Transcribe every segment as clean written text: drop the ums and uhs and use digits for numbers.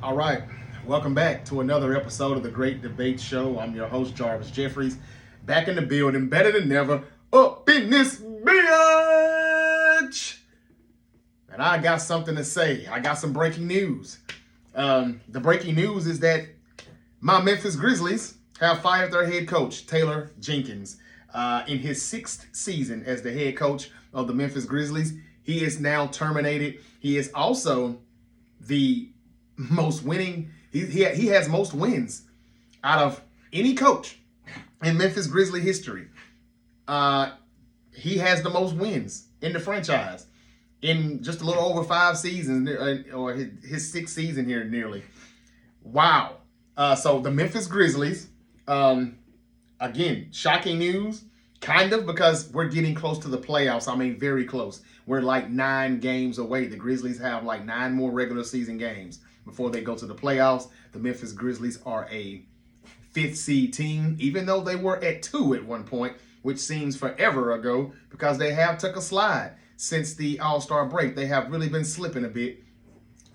All right, welcome back to another episode of the Great Debate Show. I'm your host, Jarvis Jeffries, back in the building, better than ever, up in this bitch. And I got something to say. I got some breaking news. The breaking news is that my Memphis Grizzlies have fired their head coach, Taylor Jenkins. In his sixth season as the head coach of the Memphis Grizzlies, he is now terminated. He is also the most winning. He has most wins out of any coach in Memphis Grizzly history. He has the most wins in the franchise in just a little over 5 seasons, or his sixth season here nearly. Wow. So the Memphis Grizzlies, again, shocking news, kind of, because we're getting close to the playoffs. I mean, very close. We're like 9 games away. The Grizzlies have like 9 more regular season games before they go to the playoffs. The Memphis Grizzlies are a 5th seed team, even though they were at 2 at one point, which seems forever ago, because they have took a slide since the All-Star break. They have really been slipping a bit.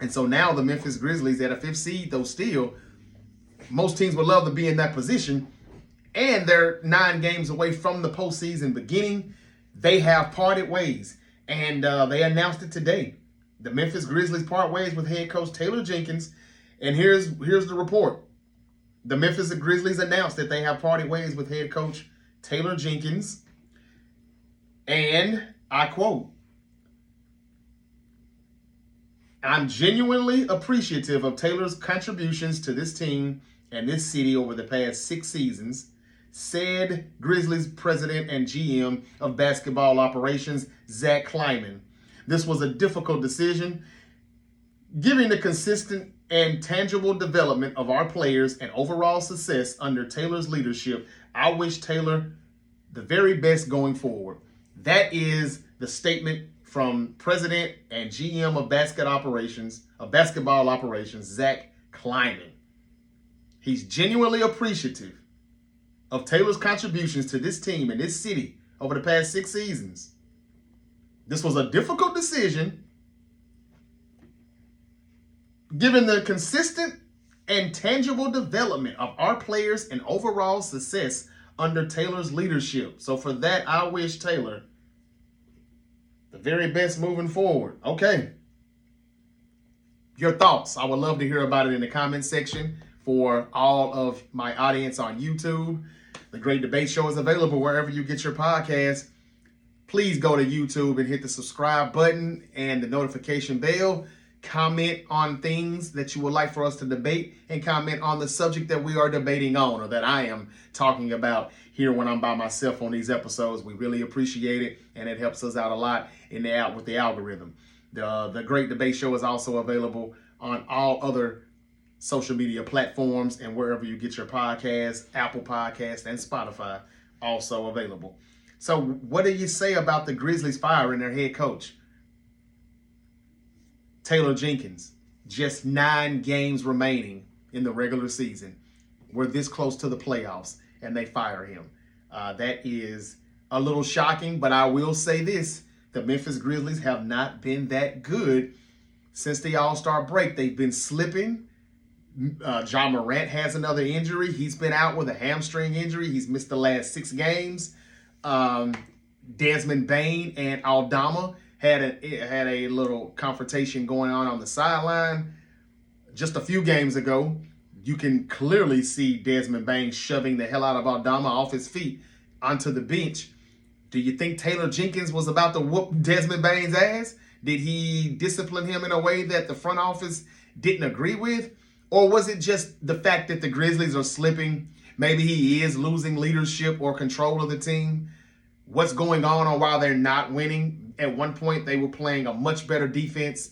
And so now the Memphis Grizzlies at a 5th seed, though still, most teams would love to be in that position. And they're 9 games away from the postseason beginning. They have parted ways. And they announced it today. The Memphis Grizzlies part ways with head coach Taylor Jenkins. And here's the report. The Memphis Grizzlies announced that they have parted ways with head coach Taylor Jenkins. And I quote, "I'm genuinely appreciative of Taylor's contributions to this team and this city over the past 6 seasons," said Grizzlies president and GM of basketball operations, Zach Kleiman. "This was a difficult decision. Given the consistent and tangible development of our players and overall success under Taylor's leadership, I wish Taylor the very best going forward." That is the statement from president and GM of basketball operations, Zach Kleiman. He's genuinely appreciative of Taylor's contributions to this team and this city over the past 6 seasons. This was a difficult decision given the consistent and tangible development of our players and overall success under Taylor's leadership. So for that, I wish Taylor the very best moving forward. Okay. Your thoughts. I would love to hear about it in the comments section. For all of my audience on YouTube, the Great Debate Show is available wherever you get your podcasts. Please go to YouTube and hit the subscribe button and the notification bell. Comment on things that you would like for us to debate, and comment on the subject that we are debating on, or that I am talking about here when I'm by myself on these episodes. We really appreciate it, and it helps us out a lot with the algorithm. The Great Debate Show is also available on all other social media platforms and wherever you get your podcasts. Apple Podcasts and Spotify also available. So what do you say about the Grizzlies firing their head coach, Taylor Jenkins? Just 9 games remaining in the regular season. We're this close to the playoffs and they fire him. That is a little shocking, but I will say this. The Memphis Grizzlies have not been that good since the All-Star break. They've been slipping. John Morant has another injury. He's been out with a hamstring injury. He's missed the last 6 games. Desmond Bane and Aldama had a little confrontation going on the sideline just a few games ago. You can clearly see Desmond Bane shoving the hell out of Aldama off his feet onto the bench. Do you think Taylor Jenkins was about to whoop Desmond Bane's ass? Did he discipline him in a way that the front office didn't agree with? Or was it just the fact that the Grizzlies are slipping? Maybe he is losing leadership or control of the team. What's going on while they're not winning? At one point, they were playing a much better defense,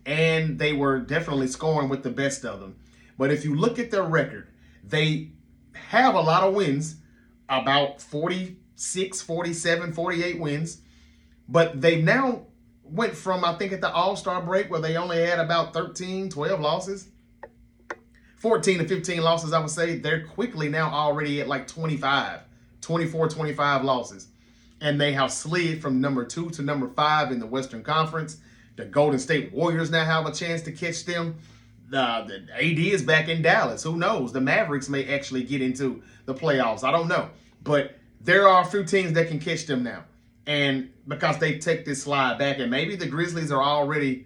and they were definitely scoring with the best of them. But if you look at their record, they have a lot of wins, about 46, 47, 48 wins. But they now went from, I think, at the All-Star break where they only had about 13, 12 losses. 14 to 15 losses, I would say. They're quickly now already at like 25, 24, 25 losses. And they have slid from number 2 to number 5 in the Western Conference. The Golden State Warriors now have a chance to catch them. The AD is back in Dallas. Who knows? The Mavericks may actually get into the playoffs. I don't know. But there are a few teams that can catch them now. And because they take this slide back, and maybe the Grizzlies are already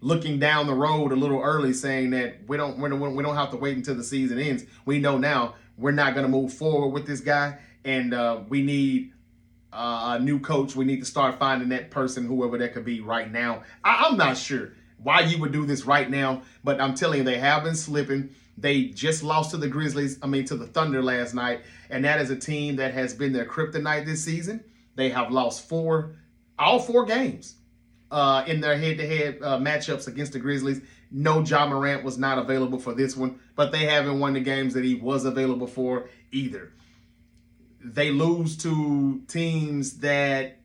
looking down the road a little early, saying that we don't have to wait until the season ends. We know now we're not going to move forward with this guy, and we need a new coach. We need to start finding that person, whoever that could be right now. I'm not sure why you would do this right now, but I'm telling you, they have been slipping. They just lost to the to the Thunder last night, and that is a team that has been their kryptonite this season. They have lost all four games in their head-to-head matchups against the Grizzlies. No, Ja Morant was not available for this one, but they haven't won the games that he was available for either. They lose to teams that,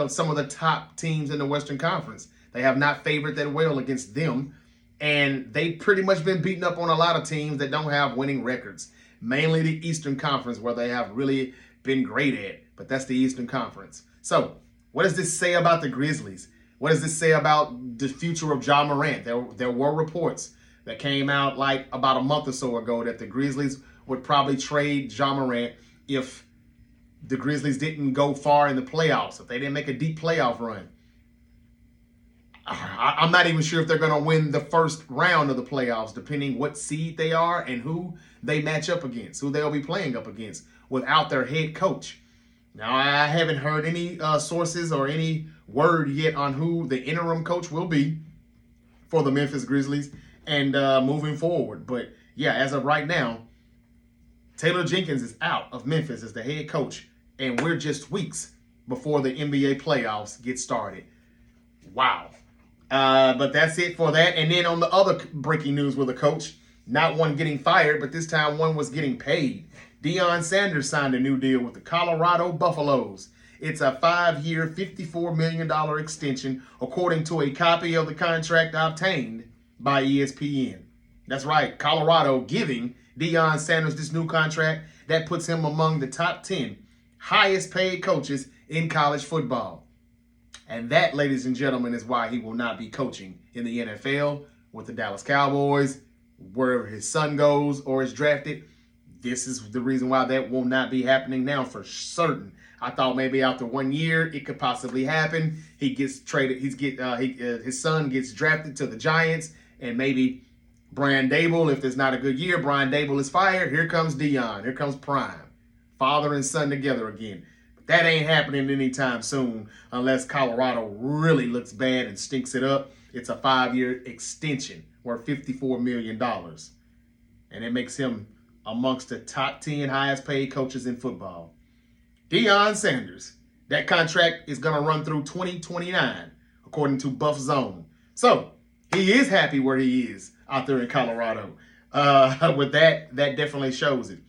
some of the top teams in the Western Conference. They have not favored that well against them, and they've pretty much been beating up on a lot of teams that don't have winning records, mainly the Eastern Conference, where they have really been great at, but that's the Eastern Conference. So what does this say about the Grizzlies? What does this say about the future of Ja Morant? There were reports that came out like about a month or so ago that the Grizzlies would probably trade Ja Morant if the Grizzlies didn't go far in the playoffs, if they didn't make a deep playoff run. I'm not even sure if they're going to win the first round of the playoffs, depending what seed they are and who they match up against, who they'll be playing up against without their head coach. Now, I haven't heard any sources or any word yet on who the interim coach will be for the Memphis Grizzlies and moving forward. But yeah, as of right now, Taylor Jenkins is out of Memphis as the head coach, and we're just weeks before the NBA playoffs get started. Wow. But that's it for that. And then on the other breaking news with a coach, not one getting fired, but this time one was getting paid. Deion Sanders signed a new deal with the Colorado Buffaloes. It's a 5-year, $54 million extension, according to a copy of the contract obtained by ESPN. That's right, Colorado giving Deion Sanders this new contract that puts him among the top 10 highest paid coaches in college football. And that, ladies and gentlemen, is why he will not be coaching in the NFL with the Dallas Cowboys, wherever his son goes or is drafted. This is the reason why that will not be happening now for certain. I thought maybe after 1 year it could possibly happen. He gets traded. His son gets drafted to the Giants, and maybe Brian Dable, if there's not a good year, Brian Dable is fired. Here comes Deion. Here comes Prime. Father and son together again. But that ain't happening anytime soon unless Colorado really looks bad and stinks it up. It's a 5-year extension worth $54 million. And it makes him amongst the top 10 highest paid coaches in football. Deion Sanders. That contract is going to run through 2029, according to Buff Zone. So he is happy where he is out there in Colorado. With that definitely shows it.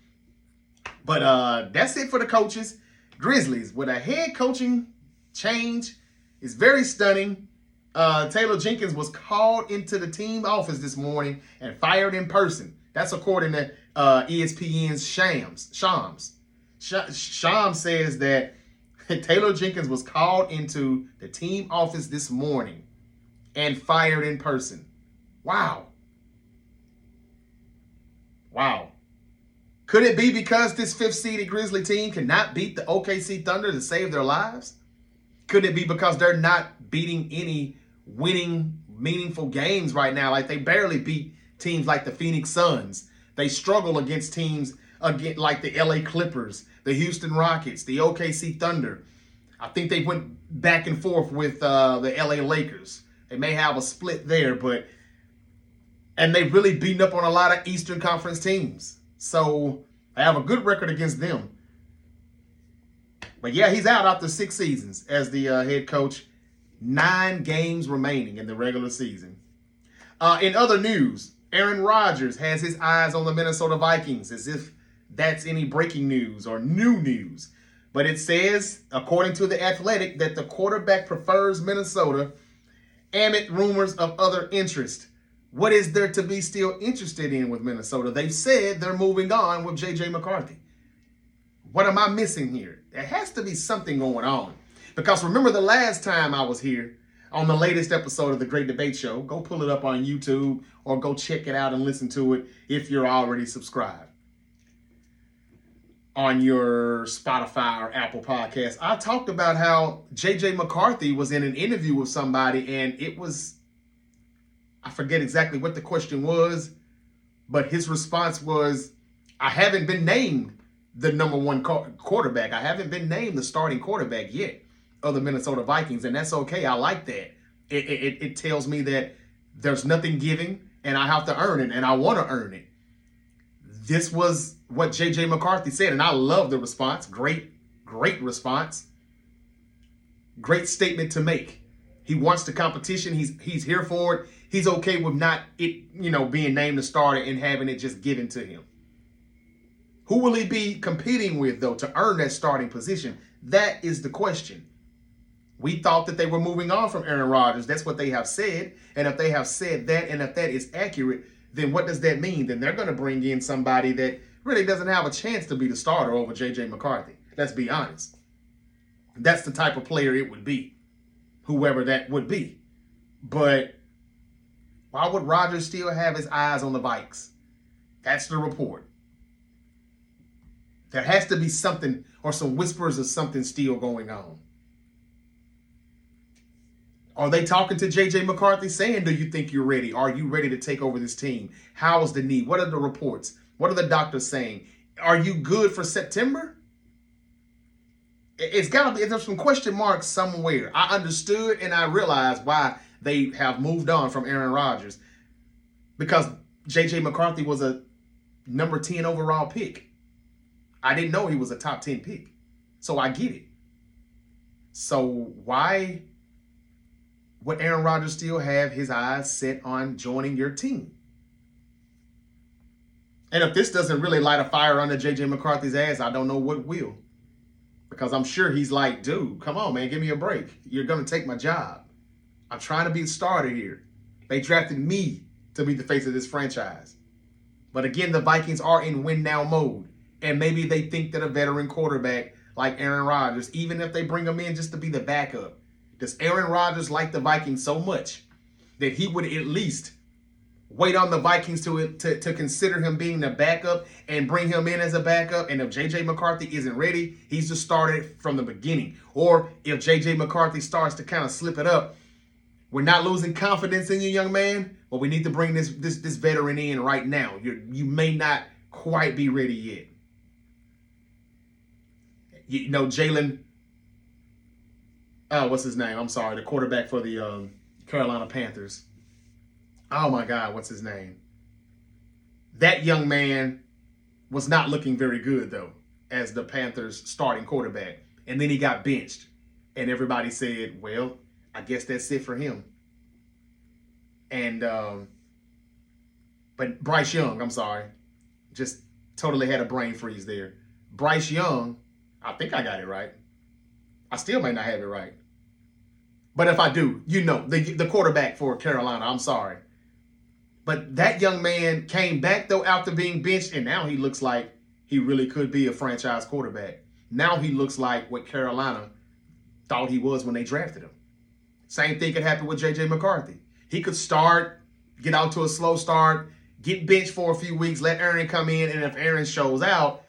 But that's it for the coaches. Grizzlies, with a head coaching change, is very stunning. Taylor Jenkins was called into the team office this morning and fired in person. That's according to ESPN's Shams. Shams says that Taylor Jenkins was called into the team office this morning and fired in person. Wow. Could it be because this 5th-seeded Grizzly team cannot beat the OKC Thunder to save their lives? Could it be because they're not beating any winning, meaningful games right now? Like, they barely beat teams like the Phoenix Suns. They struggle against teams like the LA Clippers, the Houston Rockets, the OKC Thunder. I think they went back and forth with the LA Lakers. They may have a split there, and they've really beaten up on a lot of Eastern Conference teams. So I have a good record against them. But yeah, he's out after 6 seasons as the head coach. 9 games remaining in the regular season. In other news, Aaron Rodgers has his eyes on the Minnesota Vikings, as if that's any breaking news or new news. But it says, according to The Athletic, that the quarterback prefers Minnesota amid rumors of other interest. What is there to be still interested in with Minnesota? They've said they're moving on with J.J. McCarthy. What am I missing here? There has to be something going on. Because remember the last time I was here, on the latest episode of The Great Debate Show. Go pull it up on YouTube or go check it out and listen to it if you're already subscribed on your Spotify or Apple Podcast. I talked about how J.J. McCarthy was in an interview with somebody, and it was, I forget exactly what the question was, but his response was, I haven't been named the number one quarterback. I haven't been named the starting quarterback yet of the Minnesota Vikings, and that's okay. I like that. It tells me that there's nothing giving, and I have to earn it, and I want to earn it. This was what J.J. McCarthy said, and I love the response. Great response. Great statement to make. He wants the competition. He's here for it. He's okay with not being named the starter and having it just given to him. Who will he be competing with, though, to earn that starting position? That is the question. We thought that they were moving on from Aaron Rodgers. That's what they have said. And if they have said that, and if that is accurate, then what does that mean? Then they're going to bring in somebody that really doesn't have a chance to be the starter over J.J. McCarthy. Let's be honest. That's the type of player it would be, whoever that would be. But why would Rodgers still have his eyes on the Vikes? That's the report. There has to be something or some whispers of something still going on. Are they talking to J.J. McCarthy saying, do you think you're ready? Are you ready to take over this team? How is the need? What are the reports? What are the doctors saying? Are you good for September? It's got to be, there's some question marks somewhere. I understood and I realized why they have moved on from Aaron Rodgers. Because J.J. McCarthy was a number 10 overall pick. I didn't know he was a top 10 pick. So I get it. So why would Aaron Rodgers still have his eyes set on joining your team? And if this doesn't really light a fire under J.J. McCarthy's ass, I don't know what will. Because I'm sure he's like, dude, come on, man, give me a break. You're going to take my job. I'm trying to be the starter here. They drafted me to be the face of this franchise. But again, the Vikings are in win-now mode. And maybe they think that a veteran quarterback like Aaron Rodgers, even if they bring him in just to be the backup, does Aaron Rodgers like the Vikings so much that he would at least wait on the Vikings to consider him being the backup and bring him in as a backup? And if J.J. McCarthy isn't ready, he's just started from the beginning. Or if J.J. McCarthy starts to kind of slip it up, we're not losing confidence in you, young man, but we need to bring this veteran in right now. You may not quite be ready yet. You know, Jalen, what's his name? I'm sorry, the quarterback for the Carolina Panthers. Oh my God, what's his name? That young man was not looking very good, though, as the Panthers' starting quarterback. And then he got benched. And everybody said, well, I guess that's it for him. And, but Bryce Young, I'm sorry, just totally had a brain freeze there. Bryce Young, I think I got it right. I still may not have it right. But if I do, the quarterback for Carolina, I'm sorry. But that young man came back, though, after being benched, and now he looks like he really could be a franchise quarterback. Now he looks like what Carolina thought he was when they drafted him. Same thing could happen with J.J. McCarthy. He could start, get out to a slow start, get benched for a few weeks, let Aaron come in, and if Aaron shows out,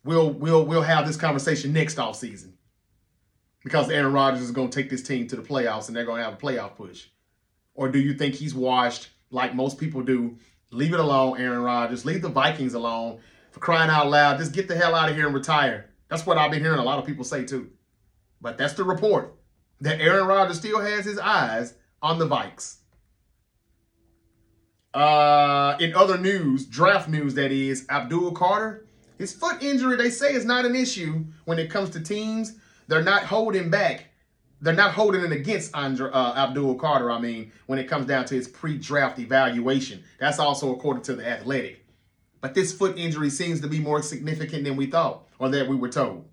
we'll have this conversation next offseason. Because Aaron Rodgers is going to take this team to the playoffs and they're going to have a playoff push. Or do you think he's washed like most people do? Leave it alone, Aaron Rodgers. Leave the Vikings alone. For crying out loud, just get the hell out of here and retire. That's what I've been hearing a lot of people say too. But that's the report, that Aaron Rodgers still has his eyes on the Vikes. In other news, draft news that is, Abdul Carter, his foot injury, they say, is not an issue when it comes to teams. They're not holding back. They're not holding it against Abdul Carter, when it comes down to his pre-draft evaluation. That's also according to The Athletic. But this foot injury seems to be more significant than we thought, or that we were told.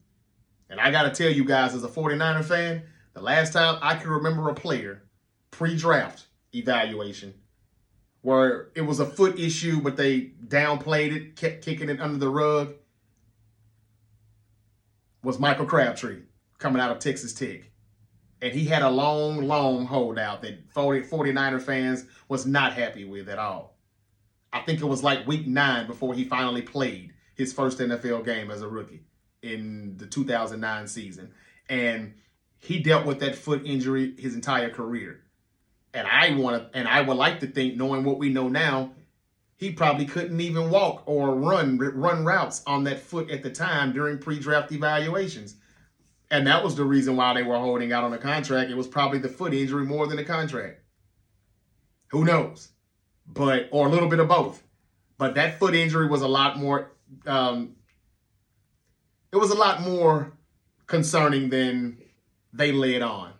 And I got to tell you guys, as a 49er fan, the last time I can remember a player pre-draft evaluation where it was a foot issue, but they downplayed it, kept kicking it under the rug, was Michael Crabtree, coming out of Texas Tech. And he had a long, long holdout that 49er fans was not happy with at all. I think it was like week 9 before he finally played his first NFL game as a rookie in the 2009 season. And he dealt with that foot injury his entire career. And I would like to think, knowing what we know now, he probably couldn't even walk or run routes on that foot at the time during pre-draft evaluations. And that was the reason why they were holding out on the contract. It was probably the foot injury more than the contract. Who knows? Or a little bit of both. But that foot injury was a lot more, it was a lot more concerning than they led on.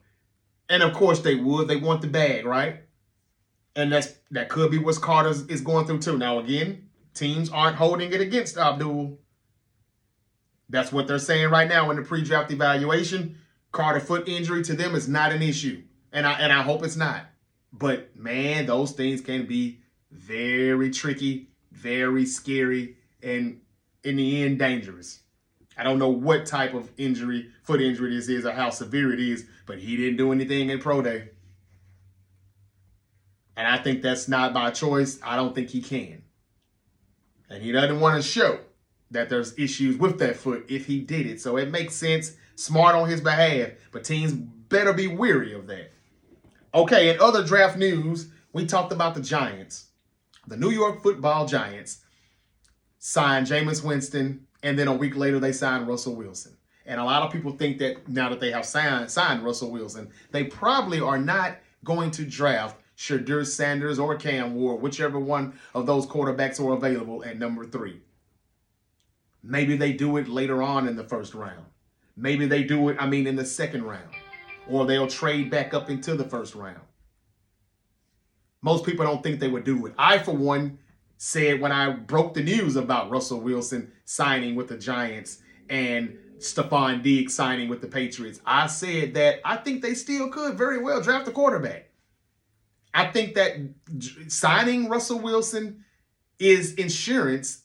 And of course they want the bag, right? And that could be what Carter is going through too. Now again, teams aren't holding it against Abdul. That's what they're saying right now in the pre-draft evaluation. Carter foot injury to them is not an issue. And I hope it's not. But man, those things can be very tricky, very scary, and in the end, dangerous. I don't know what type of injury, foot injury this is or how severe it is, but he didn't do anything in pro day. And I think that's not by choice. I don't think he can. And he doesn't want to show that there's issues with that foot if he did it. So it makes sense, smart on his behalf, but teams better be wary of that. Okay, in other draft news, we talked about the Giants. The New York Football Giants signed Jameis Winston, and then a week later they signed Russell Wilson. And a lot of people think that now that they have signed Russell Wilson, they probably are not going to draft Shadur Sanders or Cam Ward, whichever one of those quarterbacks are available at number 3. Maybe they do it later on in the first round. Maybe they do it, in the second round. Or they'll trade back up into the first round. Most people don't think they would do it. I, for one, said when I broke the news about Russell Wilson signing with the Giants and Stephon Diggs signing with the Patriots, I said that I think they still could very well draft a quarterback. I think that signing Russell Wilson is insurance,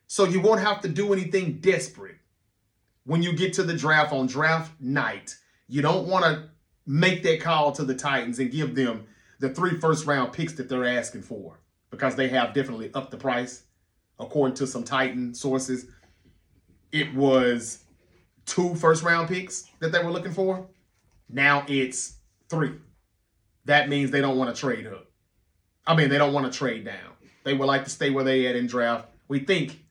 so you won't have to do anything desperate when you get to the draft on draft night. You don't want to make that call to the Titans and give them the 3 first-round picks that they're asking for, because they have definitely upped the price. According to some Titan sources, it was 2 first-round picks that they were looking for. Now it's 3. That means they don't want to trade up. They don't want to trade down. They would like to stay where they at in draft. We think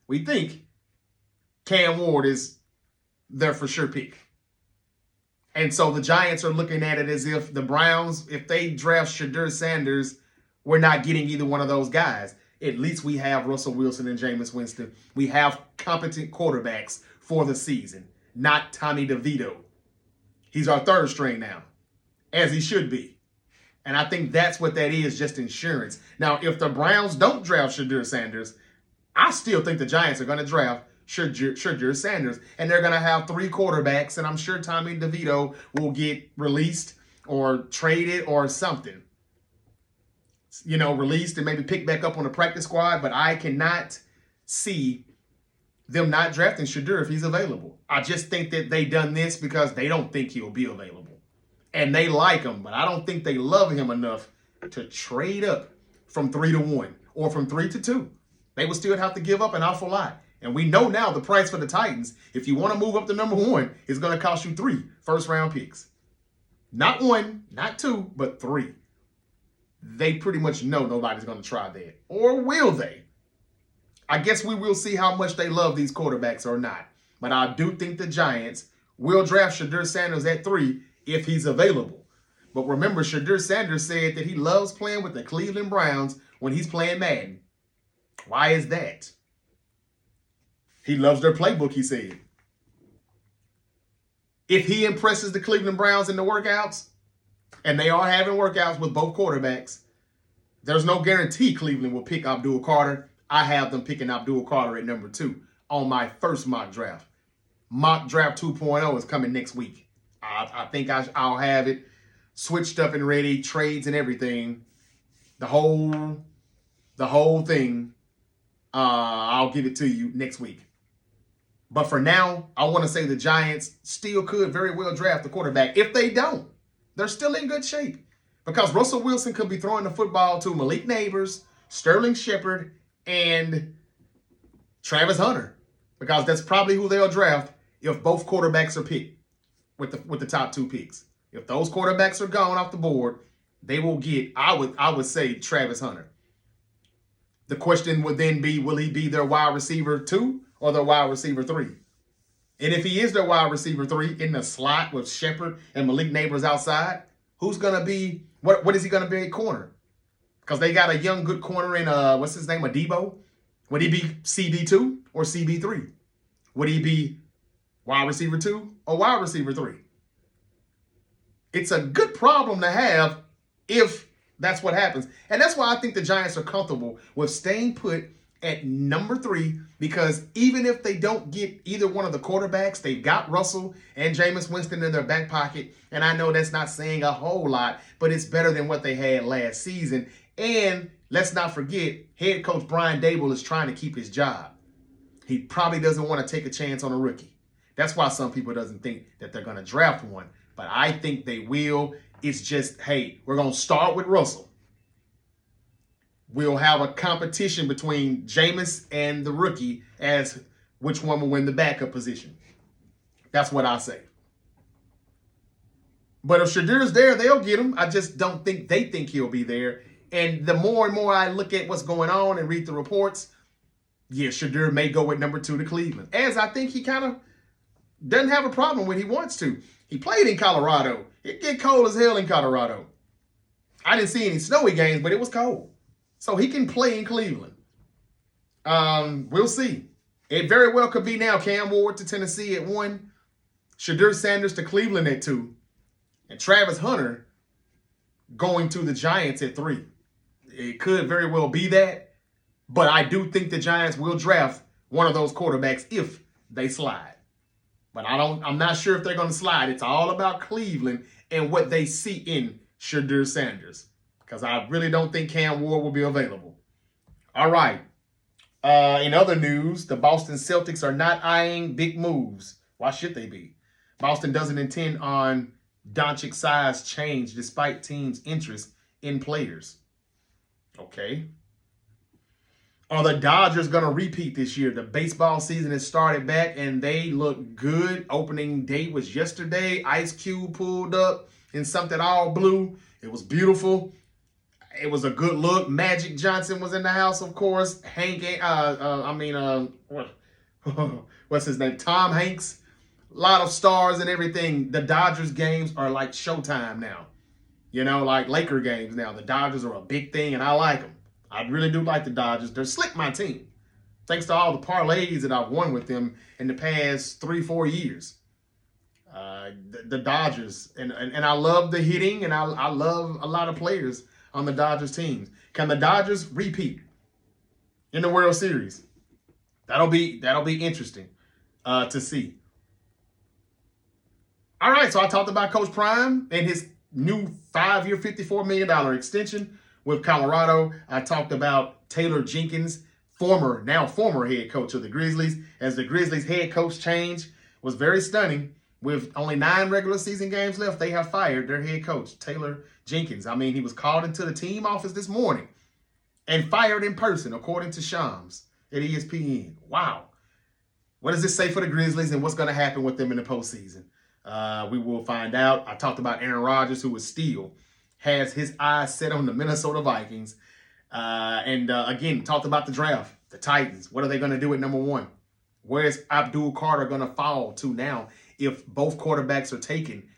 Cam Ward is their for sure pick. And so the Giants are looking at it as if the Browns, if they draft Shadur Sanders, we're not getting either one of those guys. At least we have Russell Wilson and Jameis Winston. We have competent quarterbacks for the season, not Tommy DeVito. He's our 3rd string now, as he should be. And I think that's what that is, just insurance. Now, if the Browns don't draft Shadur Sanders, I still think the Giants are going to draft Shadur Sanders. And they're going to have 3 quarterbacks, and I'm sure Tommy DeVito will get released or traded or something. Released and maybe picked back up on the practice squad. But I cannot see them not drafting Shadur if he's available. I just think that they done this because they don't think he'll be available. And they like him, but I don't think they love him enough to trade up from 3 to 1 or from 3 to 2. They would still have to give up an awful lot. And we know now the price for the Titans, if you want to move up to number 1, is going to cost you 3 first-round picks. Not 1, not 2, but 3. They pretty much know nobody's going to try that. Or will they? I guess we will see how much they love these quarterbacks or not. But I do think the Giants will draft Shadur Sanders at 3 if he's available. But remember, Shadur Sanders said that he loves playing with the Cleveland Browns when he's playing Madden. Why is that? He loves their playbook, he said. If he impresses the Cleveland Browns in the workouts, and they are having workouts with both quarterbacks, there's no guarantee Cleveland will pick Abdul Carter. I have them picking Abdul Carter at number 2 on my first mock draft. Mock draft 2.0 is coming next week. I think I'll have it switched up and ready, trades and everything. The whole thing, I'll give it to you next week. But for now, I want to say the Giants still could very well draft the quarterback. If they don't, They're still in good shape because Russell Wilson could be throwing the football to Malik Neighbors, Sterling Shepard, and Travis Hunter, because that's probably who they'll draft if both quarterbacks are picked with the top 2 picks. If those quarterbacks are gone off the board, they will get, I would say, Travis Hunter. The question would then be, will he be their wide receiver 2 or their wide receiver 3? And if he is their wide receiver 3 in the slot with Shepard and Malik Neighbors outside, who's going to be, what is he going to be at corner? Because they got a young, good corner in, what's his name, Adebo. Would he be CB2 or CB3? Would he be wide receiver 2 or wide receiver 3? It's a good problem to have if that's what happens. And that's why I think the Giants are comfortable with staying put at number 3, because even if they don't get either one of the quarterbacks, they've got Russell and Jameis Winston in their back pocket. And I know that's not saying a whole lot, but it's better than what they had last season. And let's not forget, head coach Brian Dable is trying to keep his job. He probably doesn't want to take a chance on a rookie. That's why some people doesn't think that they're going to draft one. But I think they will. It's just, hey, we're going to start with Russell. We'll have a competition between Jameis and the rookie as which one will win the backup position. That's what I say. But if Shadir's there, they'll get him. I just don't think they think he'll be there. And the more and more I look at what's going on and read the reports, yeah, Shadir may go with number 2 to Cleveland, as I think he kind of doesn't have a problem when he wants to. He played in Colorado. It get cold as hell in Colorado. I didn't see any snowy games, but it was cold. So he can play in Cleveland. We'll see. It very well could be now Cam Ward to Tennessee at 1, Shadir Sanders to Cleveland at 2, and Travis Hunter going to the Giants at 3. It could very well be that, but I do think the Giants will draft one of those quarterbacks if they slide. But I'm not sure if they're going to slide. It's all about Cleveland and what they see in Shadir Sanders, because I really don't think Cam Ward will be available. All right. In other news, the Boston Celtics are not eyeing big moves. Why should they be? Boston doesn't intend on Doncic's size change despite teams' interest in players. Okay. Are the Dodgers going to repeat this year? The baseball season has started back, and they look good. Opening day was yesterday. Ice Cube pulled up in something all blue. It was beautiful. It was a good look. Magic Johnson was in the house, of course. What's his name? Tom Hanks. A lot of stars and everything. The Dodgers games are like Showtime now. You know, like Laker games now. The Dodgers are a big thing, and I like them. I really do like the Dodgers. They're slick, my team. Thanks to all the parlays that I've won with them in the past 3-4 years. The Dodgers. And I love the hitting, and I love a lot of players on the Dodgers teams. Can the Dodgers repeat in the World Series? That'll be interesting to see. All right, so I talked about Coach Prime and his new 5-year, $54 million extension with Colorado. I talked about Taylor Jenkins, now former head coach of the Grizzlies, as the Grizzlies head coach change was very stunning. With only 9 regular season games left, they have fired their head coach, Taylor Jenkins. I mean, he was called into the team office this morning and fired in person, according to Shams at ESPN. Wow. What does this say for the Grizzlies and what's going to happen with them in the postseason? We will find out. I talked about Aaron Rodgers, who is still has his eyes set on the Minnesota Vikings. Again, talked about the draft, the Titans. What are they going to do at number 1? Where's Abdul Carter going to fall to now if both quarterbacks are taken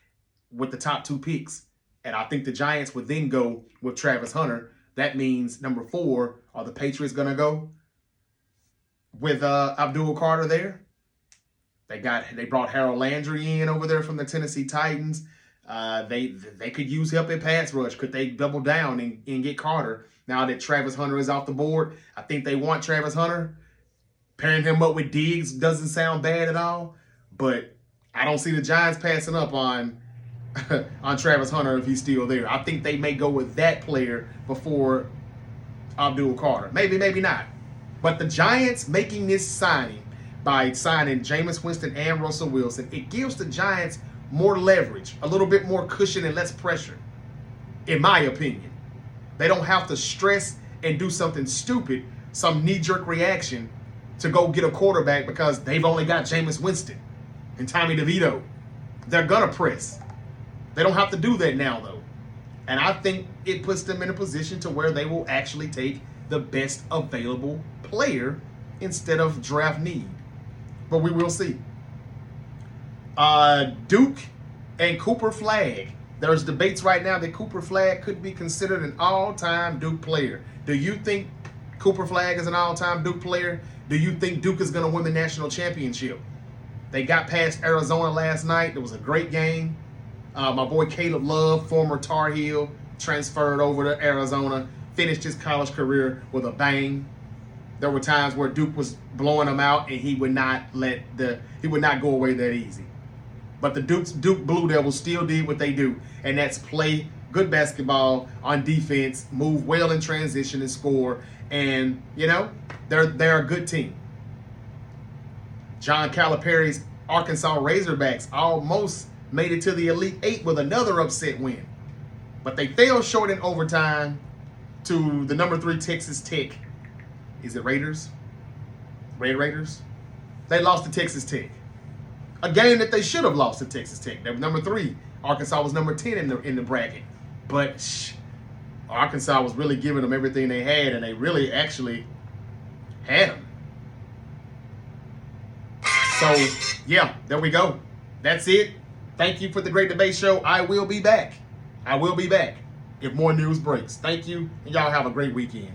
with the top 2 picks? And I think the Giants would then go with Travis Hunter. That means number 4, are the Patriots going to go with Abdul Carter there? They brought Harold Landry in over there from the Tennessee Titans. They could use help at pass rush. Could they double down and get Carter now that Travis Hunter is off the board? I think they want Travis Hunter. Pairing him up with Diggs doesn't sound bad at all, but I don't see the Giants passing up on Travis Hunter if he's still there. I think they may go with that player before Abdul Carter. Maybe, maybe not. But the Giants making this signing by signing Jameis Winston and Russell Wilson, it gives the Giants more leverage, a little bit more cushion and less pressure, in my opinion. They don't have to stress and do something stupid, some knee-jerk reaction to go get a quarterback because they've only got Jameis Winston and Tommy DeVito. They're going to press. They don't have to do that now, though. And I think it puts them in a position to where they will actually take the best available player instead of draft need. But we will see. Duke and Cooper Flagg. There's debates right now that Cooper Flagg could be considered an all-time Duke player. Do you think Cooper Flagg is an all-time Duke player? Do you think Duke is going to win the national championship? They got past Arizona last night. It was a great game. My boy Caleb Love, former Tar Heel, transferred over to Arizona, finished his college career with a bang. There were times where Duke was blowing him out, and he would not go away that easy. But the Duke Blue Devils still did what they do, and that's play good basketball on defense, move well in transition and score, and they're a good team. John Calipari's Arkansas Razorbacks almost made it to the Elite Eight with another upset win, but they fell short in overtime to the number 3 Texas Tech. Is it Raiders? Raiders? They lost to Texas Tech. A game that they should have lost to Texas Tech. They were number 3. Arkansas was number 10 in the bracket. But Arkansas was really giving them everything they had, and they really actually had them. So, yeah, there we go. That's it. Thank you for the Great Debate Show. I will be back. If more news breaks. Thank you, and y'all have a great weekend.